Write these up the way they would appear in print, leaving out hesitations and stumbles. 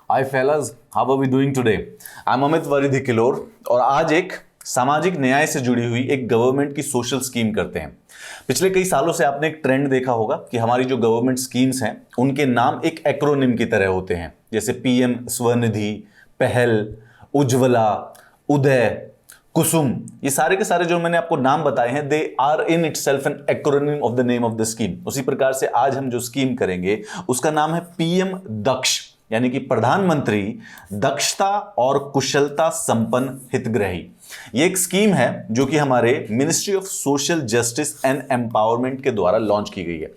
Hi fellers, how are we doing today? I am Amit वरिधि किलोर और आज एक सामाजिक न्याय से जुड़ी हुई एक गवर्नमेंट की सोशल स्कीम करते हैं। पिछले कई सालों से आपने एक ट्रेंड देखा होगा कि हमारी जो गवर्नमेंट स्कीम्स हैं उनके नाम एक एक्रोनिम की तरह होते हैं, जैसे पीएम स्वनिधि, पहल, उज्ज्वला, उदय, कुसुम। ये सारे के सारे जो मैंने आपको नाम बताए हैं, they are in itself an acronym of the name of the scheme. उसी प्रकार से आज हम जो स्कीम करेंगे उसका नाम है पीएम दक्ष, यानी कि प्रधानमंत्री दक्षता और कुशलता संपन्न हितग्राही। ये एक स्कीम है जो कि हमारे ministry of social justice and empowerment के द्वारा लॉन्च की गई है।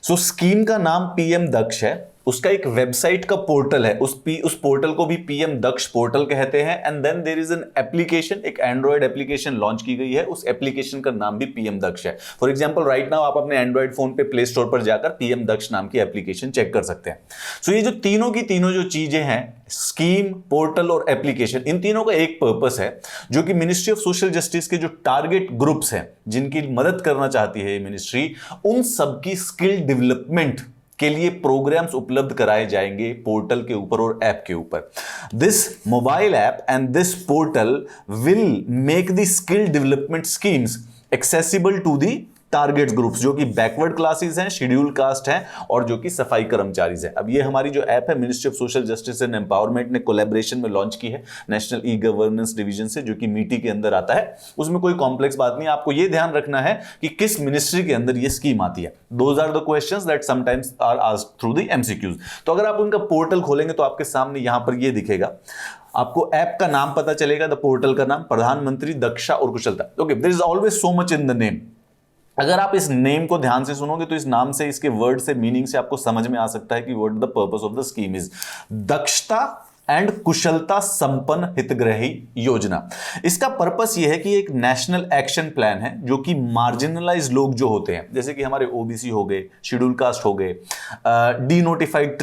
सो स्कीम का नाम पीएम दक्ष है, उसका एक वेबसाइट का पोर्टल है, उस पोर्टल को भी पीएम दक्ष पोर्टल कहते हैं। And then there is an application, एक एंड्रॉइड एप्लीकेशन लॉन्च की गई है, उस एप्लीकेशन का नाम भी पीएम दक्ष है। फॉर एग्जांपल राइट नाउ आप अपने एंड्रॉइड फोन पे प्ले स्टोर पर जाकर पीएम दक्ष नाम की एप्लीकेशन चेक कर सकते हैं। सो ये जो तीनों की तीनों जो चीजें हैं, स्कीम, पोर्टल और एप्लीकेशन, इन तीनों का एक पर्पस है जो कि मिनिस्ट्री ऑफ सोशल जस्टिस के जो टारगेट ग्रुप्स हैं जिनकी मदद करना चाहती है ये मिनिस्ट्री, उन सबकी स्किल डेवलपमेंट के लिए प्रोग्राम्स उपलब्ध कराए जाएंगे पोर्टल के ऊपर और ऐप के ऊपर। This mobile app and this portal will make the skill development schemes accessible to the target groups, जो कि बैकवर्ड क्लासेस हैं, शेड्यूल कास्ट हैं और जो कि सफाई कर्मचारी हैं। अब ये हमारी जो ऐप है ministry of social justice and empowerment ने कोलैबोरेशन में लॉन्च की है नेशनल ई गवर्नेंस डिवीजन से, जो कि मीटी के अंदर आता है। उसमें कोई कॉम्प्लेक्स बात नहीं है, आपको ये ध्यान रखना है कि किस मिनिस्ट्री के अंदर ये स्कीम आती है। Those are the questions that sometimes are asked through the MCQs. तो अगर आप उनका पोर्टल खोलेंगे तो आपके सामने यहां पर ये दिखेगा, आपको ऐप का नाम पता चलेगा, द पोर्टल का नाम प्रधानमंत्री दक्षा और कुशलता। Okay, there is always so much in the name. अगर आप इस नेम को ध्यान से सुनोगे तो इस नाम से, इसके वर्ड से, मीनिंग से आपको समझ में आ सकता है कि what the purpose of the scheme is. दक्षता एंड कुशलता संपन्न हितग्राही योजना, इसका पर्पस यह है कि एक नेशनल एक्शन प्लान है जो कि मार्जिनलाइज लोग जो होते हैं, जैसे कि हमारे ओबीसी हो गए, शेड्यूल कास्ट हो गए, डीनोटिफाइड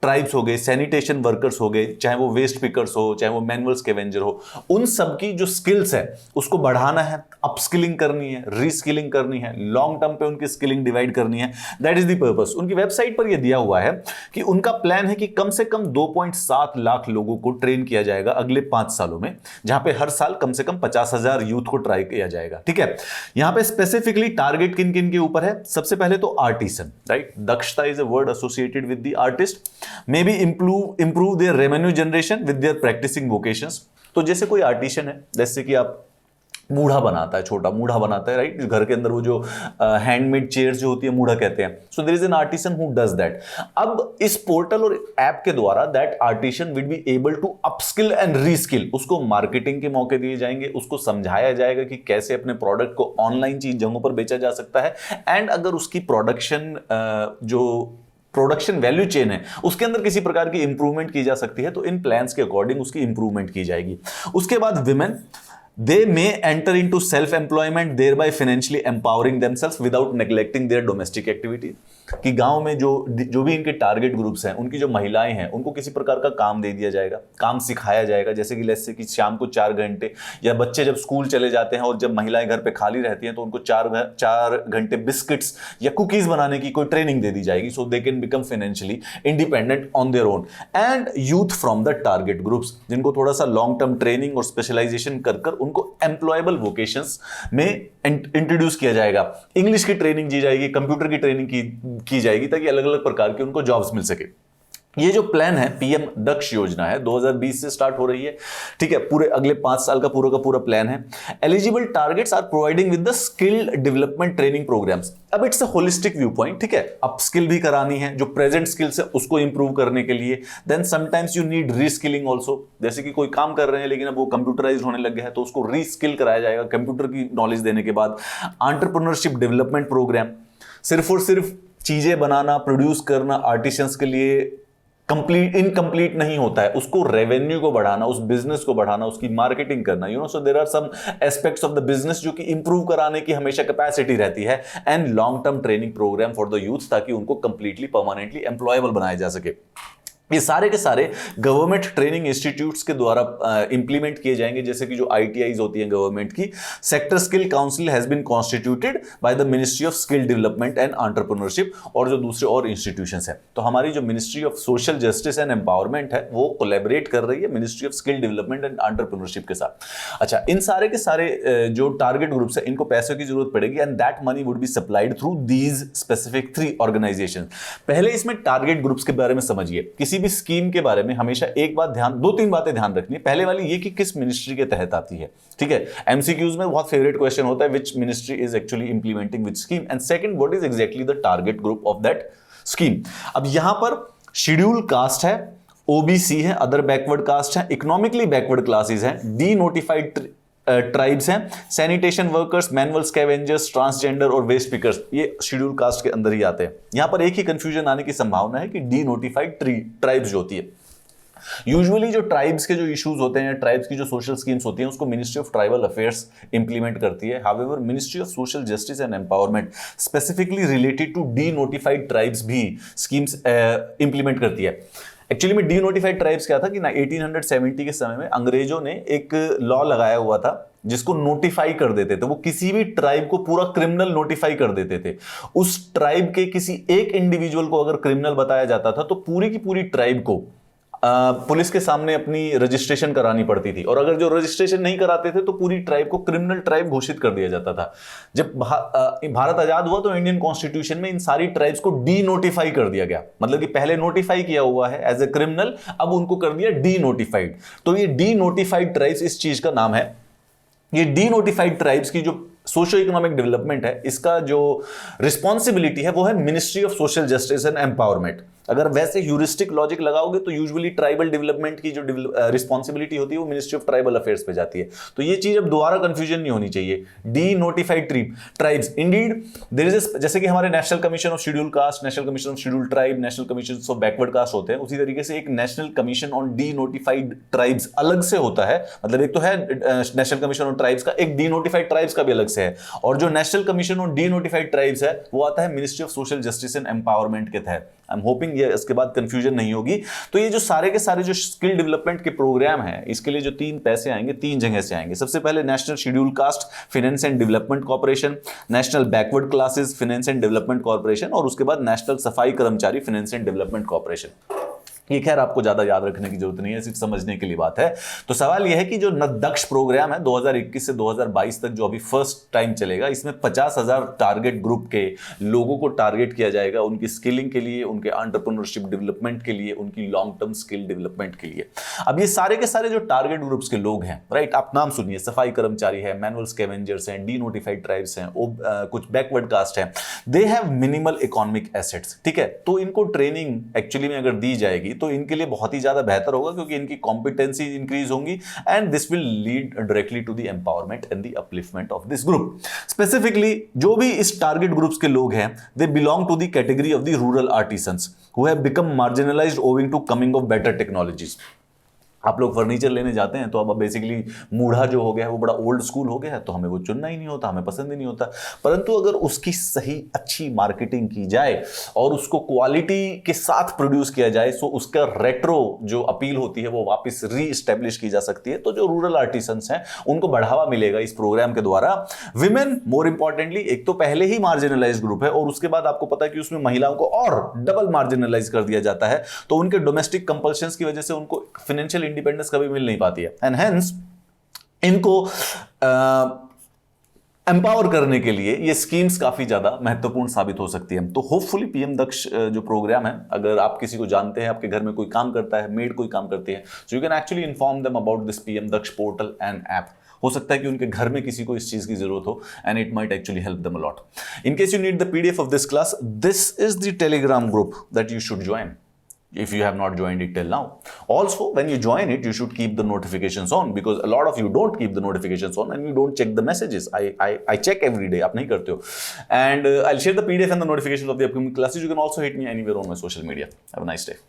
ट्राइब्स हो गए, सैनिटेशन वर्कर्स हो गए, चाहे वो वेस्ट पिकर्स हो, चाहे वो मैनुअल स्कैवेंजर हो, उन सबकी जो स्किल्स है उसको बढ़ाना है, अपस्किलिंग करनी है, रीस्किलिंग करनी है, लॉन्ग टर्म पे उनकी स्किलिंग डिवाइड करनी है। That is the purpose. उनकी वेबसाइट पर यह दिया हुआ है कि उनका प्लान है कि कम से कम 2.7 लाख लोगों को ट्रेन किया जाएगा अगले 5 सालों में, जहां पे हर साल कम से कम 50,000 यूथ को ट्राई किया जाएगा। ठीक है, यहां पे स्पेसिफिकली टारगेट किन किन के ऊपर है? सबसे पहले तो आर्टिसन, राइट? दक्षता is a word associated with the artist. Maybe improve their revenue generation with their practicing vocations। तो जैसे कोई आर्टिशियन है, जैसे कि आप मूढ़ा बनाता है, छोटा मूढ़ा बनाता है, राइट? घर के अंदर वो जो हैंडमेड चेयर्स जो होती है मूढ़ा कहते हैं। So there is an artisan who does that. अब इस पोर्टल और ऐप के द्वारा that artisan will be able to upskill and reskill. उसको मार्केटिंग के मौके दिए जाएंगे, उसको समझाया जाएगा कि कैसे अपने प्रोडक्ट को ऑनलाइन चीज जगहों पर बेचा जा सकता है। एंड अगर उसकी प्रोडक्शन वैल्यू चेन है उसके अंदर किसी प्रकार की इंप्रूवमेंट की जा सकती है, तो इन प्लान्स के अकॉर्डिंग उसकी इंप्रूवमेंट की जाएगी। उसके बाद women, they may enter into self-employment, thereby financially empowering themselves without neglecting their domestic activity। कि गांव में जो भी इनके टारगेट ग्रुप्स हैं, उनकी जो महिलाएं हैं, उनको किसी प्रकार का काम दे दिया जाएगा, काम सिखाया जाएगा। जैसे कि लेट्स से कि शाम को 4 घंटे, या बच्चे जब स्कूल चले जाते हैं और जब महिलाएं घर पे खाली रहती हैं तो उनको 4 घंटे बिस्किट्स या कुकीज बनाने की कोई ट्रेनिंग दे दी जाएगी, so they can become financially independent on their own. And youth from the target groups, जिनको थोड़ा सा लॉन्ग टर्म ट्रेनिंग और स्पेशलाइजेशन कर उनको एम्प्लॉयबल वोकेशंस में इंट्रोड्यूस किया जाएगा। इंग्लिश की ट्रेनिंग दी जाएगी, कंप्यूटर की ट्रेनिंग की जाएगी, ताकि अलग अलग प्रकार की उनको जॉब्स मिल सके। ये जो प्लान है पीएम दक्ष योजना है, 2020 से स्टार्ट हो रही है। ठीक है, पूरे अगले 5 साल का पूरा प्लान है। Eligible targets are providing with the skill development training programs. अब it's a holistic view point. ठीक है, अपस्किल भी करानी है, जो प्रेजेंट स्किल्स है उसको इंप्रूव करने के लिए। Then sometimes you need reskilling also, जैसे कि कोई काम कर रहे हैं लेकिन अब वो कंप्यूटराइज होने लग गया है, तो उसको रीस्किल कराया जाएगा कंप्यूटर की नॉलेज देने के बाद। एंटरप्रेन्योरशिप डेवलपमेंट प्रोग्राम, सिर्फ और सिर्फ चीजें बनाना, प्रोड्यूस करना आर्टिशंस के लिए इनकम्प्लीट नहीं होता है, उसको रेवेन्यू को बढ़ाना, उस बिजनेस को बढ़ाना, उसकी मार्केटिंग करना, so there are some aspects of the business जो कि इंप्रूव कराने की हमेशा कैपेसिटी रहती है। And long term training program for the youth, ताकि उनको कंप्लीटली परमानेंटली एम्प्लॉयबल बनाया जा सके। ये सारे के सारे गवर्नमेंट ट्रेनिंग इंस्टीट्यूट्स के द्वारा इंप्लीमेंट किए जाएंगे, जैसे कि जो आईटीआईज होती हैं गवर्नमेंट की। Sector skill council has been constituted by the ministry of skill development and entrepreneurship, और जो दूसरे और इंस्टीट्यूशंस हैं। तो हमारी जो ministry of social justice and empowerment है वो कोलैबोरेट कर रही है ministry of skill development and entrepreneurship के साथ। अच्छा, इन सारे के सारे जो टारगेट ग्रुप्स है इनको पैसों की जरूरत पड़ेगी, and that money would be supplied through these specific 3 organisation. पहले इसमें टारगेट ग्रुप्स के बारे में समझिए। किसी भी स्कीम के बारे में हमेशा एक बात ध्यान, 2-3 बातें ध्यान रखनी है। पहले वाली ये कि किस मिनिस्ट्री के तहत आती है, ठीक है। एमसीक्यूज में बहुत फेवरेट क्वेश्चन होता है, which ministry is actually implementing which scheme, and second, what is exactly the target group of that scheme. अब यहां पर शेड्यूल कास्ट है, ओबीसी है, अदर बैकवर्ड कास्ट है, इकोनॉमिकली बैकवर्ड क्लासेस हैं, डी नोटिफाइड ट्राइब्स हैं, sanitation workers, manual scavengers, transgender और waste pickers, ये शेड्यूल कास्ट के अंदर ही आते हैं। यहां पर एक ही कंफ्यूजन आने की संभावना है कि डी नोटिफाइड ट्राइब्स जो होती है, यूजुअली जो ट्राइब्स के जो इश्यूज होते हैं, ट्राइब्स की जो सोशल स्कीम्स होती हैं, उसको ministry of tribal affairs implement करती है। However ministry of social justice and empowerment specifically related to denotified tribes भी स्कीम्स इंप्लीमेंट करती है। एक्चुअली में डी नोटिफाइड ट्राइब्स क्या था कि 1870 के समय में अंग्रेजों ने एक लॉ लगाया हुआ था जिसको नोटिफाई कर देते थे। वो किसी भी ट्राइब को पूरा क्रिमिनल नोटिफाई कर देते थे। उस ट्राइब के किसी एक इंडिविजुअल को अगर क्रिमिनल बताया जाता था तो पूरी की पूरी ट्राइब को पुलिस के सामने अपनी रजिस्ट्रेशन करानी पड़ती थी, और अगर जो रजिस्ट्रेशन नहीं कराते थे तो पूरी ट्राइब को क्रिमिनल ट्राइब घोषित कर दिया जाता था। जब भारत आजाद हुआ तो इंडियन कॉन्स्टिट्यूशन में इन सारी ट्राइब्स को डी नोटिफाई कर दिया गया, मतलब कि पहले नोटिफाई किया हुआ है एज ए क्रिमिनल, अब उनको कर दिया डी नोटिफाइड। तो ये डी नोटिफाइड ट्राइब्स इस चीज का नाम है। ये डी नोटिफाइड ट्राइब्स की जो सोशो इकोनॉमिक डेवलपमेंट है, इसका जो रिस्पॉन्सिबिलिटी है वो है ministry of social justice and empowerment. अगर वैसे ह्यूरिस्टिक लॉजिक लगाओगे तो यूजुअली ट्राइबल डेवलपमेंट की जो रिस्पॉन्सिबिलिटी होती है वो मिनिस्ट्री ऑफ ट्राइबल अफेयर्स पे जाती है। तो ये चीज अब दोबारा कंफ्यूजन नहीं होनी चाहिए। Denotified tribes indeed there is, जैसे कि हमारे national commission of schedule caste, national commission of schedule tribe, national commission of backward caste होते हैं, उसी तरीके से एक national commission on denotified tribes अलग से होता है। मतलब एक तो है नेशनल कमीशन ऑन ट्राइब्स का, एक डी नोटिफाइड ट्राइब्स का भी अलग से है, और जो national commission on denotified tribes है वो आता है ministry of social justice and empowerment के तहत। आई एम होपिंग ये इसके बाद कंफ्यूजन नहीं होगी। तो ये जो सारे के सारे जो स्किल डेवलपमेंट के प्रोग्राम है, इसके लिए जो 3 पैसे आएंगे 3 जगह से आएंगे। सबसे पहले national schedule caste finance and development corporation, national backward classes finance and development corporation, और उसके बाद नेशनल सफाई कर्मचारी फाइनेंस एंड डेवलपमेंट कॉर्पोरेशन। ये खैर आपको ज्यादा याद रखने की जरूरत नहीं है, सिर्फ समझने के लिए बात है। तो सवाल यह है कि जो दक्ष प्रोग्राम है 2021 से 2022 तक जो अभी फर्स्ट टाइम चलेगा, इसमें 50,000 टारगेट ग्रुप के लोगों को टारगेट किया जाएगा उनकी स्किलिंग के लिए, उनके एंटरप्रेन्योरशिप डेवलपमेंट के लिए, उनकी लॉन्ग टर्म स्किल डेवलपमेंट के लिए। अब ये सारे के सारे जो टारगेट ग्रुप्स के लोग हैं, राइट, आप नाम सुनिए, सफाई कर्मचारी है, मैनुअल स्कैवेंजर्स हैं, डी नोटिफाइड ट्राइब्स हैं, कुछ बैकवर्ड कास्ट है, they have minimal economic assets, ठीक है। तो इनको ट्रेनिंग एक्चुअली में अगर दी जाएगी तो इनके लिए बहुत ही ज्यादा बेहतर होगा, क्योंकि इनकी कॉम्पिटेंसी इंक्रीज होंगी, and this will lead directly to the empowerment and the upliftment of this group. Specifically जो भी इस टारगेट ग्रुप्स के लोग हैं, they belong to the category of the rural artisans who have become marginalised owing to coming of better technologies. आप लोग furniture लेने जाते हैं तो अब बेसिकली मूढ़ा जो हो गया है वो बड़ा ओल्ड स्कूल हो गया है, तो हमें वो चुनना ही नहीं होता, हमें पसंद ही नहीं होता। परंतु अगर उसकी सही अच्छी मार्केटिंग की जाए और उसको क्वालिटी के साथ प्रोड्यूस किया जाए, सो उसका रेट्रो जो अपील होती है वो वापस री-एस्टैब्लिश की जा सकती है। तो जो रूरल आर्टिसंस हैं उनको बढ़ावा मिलेगा इस प्रोग्राम के द्वारा। विमेन मोर इंपॉर्टेंटली, एक तो पहले ही मार्जिनलाइज्ड ग्रुप है और उसके बाद आपको पता है कि उसमें महिलाओं को और डबल मार्जिनलाइज कर दिया जाता है, तो उनके डोमेस्टिक कंपल्शंस की वजह से उनको फाइनेंशियल इंडिपेंडेंस कभी मिल नहीं पाती है, एंड हेंस इनको एम्पावर करने के लिए ये स्कीम्स काफी ज्यादा महत्वपूर्ण साबित हो सकती है। तो होपफुली पीएम दक्ष जो प्रोग्राम है, अगर आप किसी को जानते हैं, आपके घर में कोई काम करता है, मेड कोई काम करती है, so you can actually inform them about this PM Daksh portal and app. हो सकता है कि उनके घर में किसी को इस चीज की जरूरत हो, and it might actually help them a lot. In case you need the PDF of this class, this is the Telegram group that you should join if you have not joined it till now. Also, when you join it, you should keep the notifications on, because a lot of you don't keep the notifications on and you don't check the messages. I check every day, आप नहीं करते हो. And I'll share the PDF and the notifications of the upcoming classes. You can also hit me anywhere on my social media. Have a nice day.